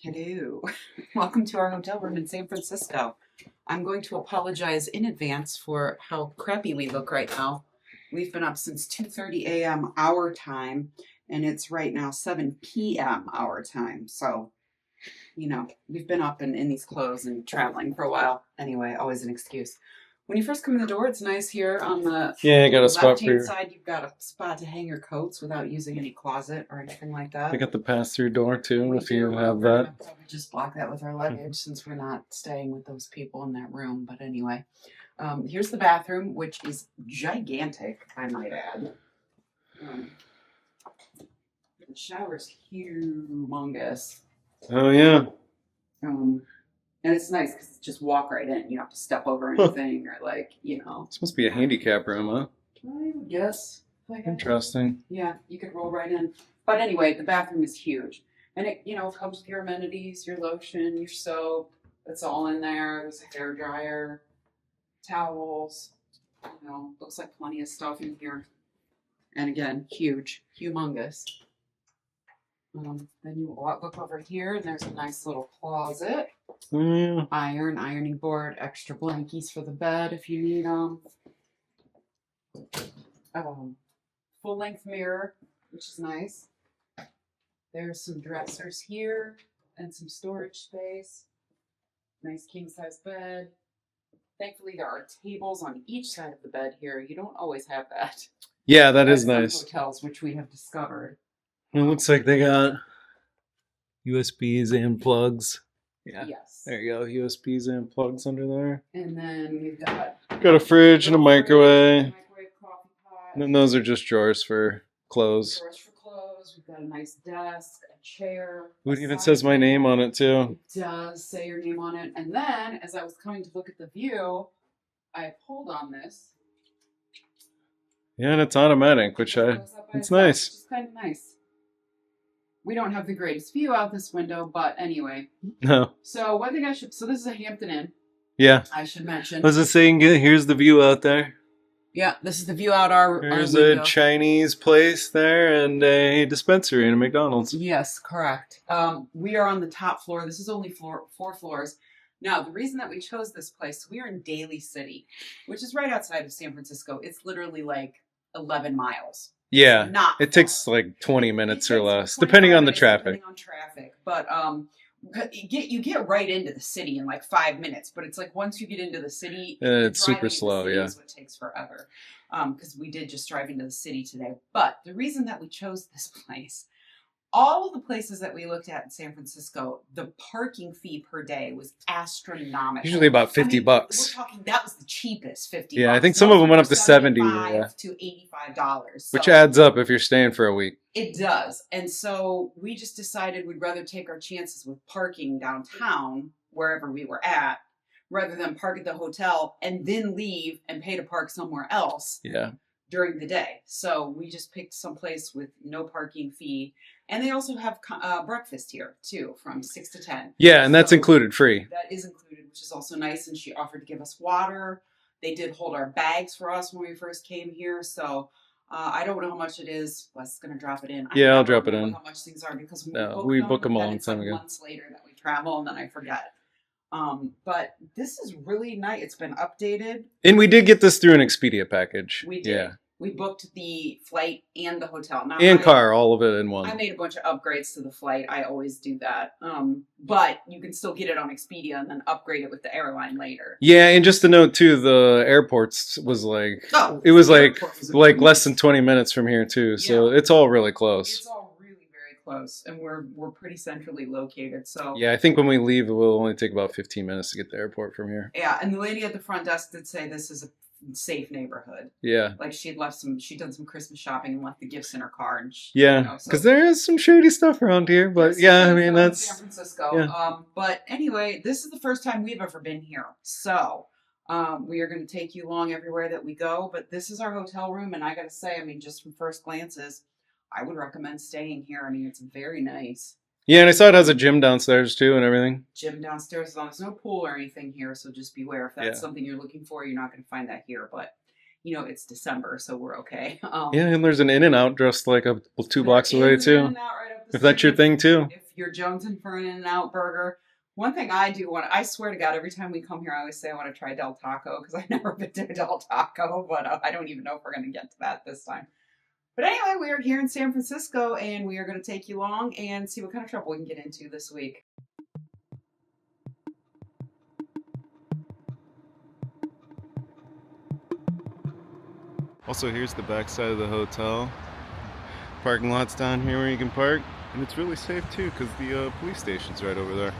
Hello. Welcome to our hotel room in San Francisco. I'm going to apologize in advance for how crappy we look right now. We've been up since 2:30 a.m. our time, and it's right now 7 p.m. our time. So, we've been up in these clothes and traveling for a while. Anyway, always an excuse. When you first come in the door, it's nice here on the I got a spot for left-hand your... side. You've got a spot to hang your coats without using any closet or anything like that. I got the pass-through door too, We if you do. have We're that. gonna probably just block that with our luggage since we're not staying with those people in that room. But anyway, here's the bathroom, which is gigantic, I might add. The shower's humongous. Oh, yeah. And it's nice because it's just walk right in. You don't have to step over anything or This must be a handicap room, huh? I would guess. Interesting. Yeah, you could roll right in. But anyway, the bathroom is huge. And it, comes with your amenities, your lotion, your soap. It's all in there. There's a hair dryer, towels. Looks like plenty of stuff in here. And again, huge, humongous. Then you look over here, and there's a nice little closet. Yeah. Ironing board, extra blankies for the bed if you need them. Full-length mirror, which is nice. There's some dressers here and some storage space. Nice king-size bed. Thankfully, there are tables on each side of the bed here. You don't always have that. Yeah, that is At nice. some hotels, which we have discovered. It looks like they got USBs and plugs. Yeah. Yes. There you go, USBs and plugs under there. And then we've got a fridge and a microwave. Coffee pot. And then those are just drawers for clothes. Drawers for clothes. We've got a nice desk, a chair. It even says my name on it too. It does say your name on it. And then, as I was coming to look at the view, I pulled on this. Yeah, and it's automatic, which it's nice. Which is kind of nice. We don't have the greatest view out this window, but anyway. No. So one thing so this is a Hampton Inn. Yeah. I should mention. Was it saying, here's the view out there? Yeah, this is the view out our There's window. a Chinese place there and a dispensary and a McDonald's. Yes, correct. We are on the top floor. This is only 4 floors. Now, the reason that we chose this place, we are in Daly City, which is right outside of San Francisco. It's literally like 11 miles. Yeah, it takes like 20 minutes or less, depending on the traffic. Depending on traffic, but you get right into the city in like 5 minutes. But it's like once you get into the city, it's super slow. Yeah, is what takes forever. Because we did just drive into the city today. But the reason that we chose this place, all of the places that we looked at in San Francisco, the parking fee per day was astronomical. Usually about $50. We're talking, that was the cheapest, $50. Yeah, I think some of them went up to $70. Yeah. To $85. So which adds up if you're staying for a week. It does. And so we just decided we'd rather take our chances with parking downtown, wherever we were at, rather than park at the hotel and then leave and pay to park somewhere else. Yeah. During the day. So we just picked some place with no parking fee. And they also have breakfast here, too, from 6 to 10. Yeah, and that's included free. That is included, which is also nice. And she offered to give us water. They did hold our bags for us when we first came here. So I don't know how much it is. Wes is going to drop it in. Yeah, I'll drop it in. How much things are because we book them a long time ago. Months later that we travel and then I forget. But this is really nice. It's been updated. And we did get this through an Expedia package. We did. Yeah. We booked the flight and the hotel. Now, car, all of it in one. I made a bunch of upgrades to the flight. I always do that. But you can still get it on Expedia and then upgrade it with the airline later. Yeah, and just to note too, the airports was like it was like less than 20 minutes from here too. So it's all really close. It's all really very close, and we're pretty centrally located. So yeah, I think when we leave, it will only take about 15 minutes to get to the airport from here. Yeah, and the lady at the front desk did say this is a safe neighborhood. Yeah, like she'd done some Christmas shopping and left the gifts in her car. And because there is some shady stuff around here, but yeah, I mean that's San Francisco. Yeah. But anyway, this is the first time we've ever been here, so we are going to take you along everywhere that we go. But this is our hotel room, and I got to say, I mean, just from first glances, I would recommend staying here. I mean, it's very nice. Yeah, and I saw it has a gym downstairs too and everything. Gym downstairs, as long as there's no pool or anything here, so just beware. If that's something you're looking for, you're not going to find that here. But, it's December, so we're okay. Yeah, and there's an In-N-Out just like 2 blocks away too. If that's your thing too. If you're jonesing for an In-N-Out burger, one thing I do want, I swear to God, every time we come here, I always say I want to try Del Taco because I've never been to Del Taco, but I don't even know if we're going to get to that this time. But anyway, we are here in San Francisco, and we are going to take you along and see what kind of trouble we can get into this week. Also, here's the back side of the hotel. Parking lot's down here where you can park, and it's really safe too because the police station's right over there.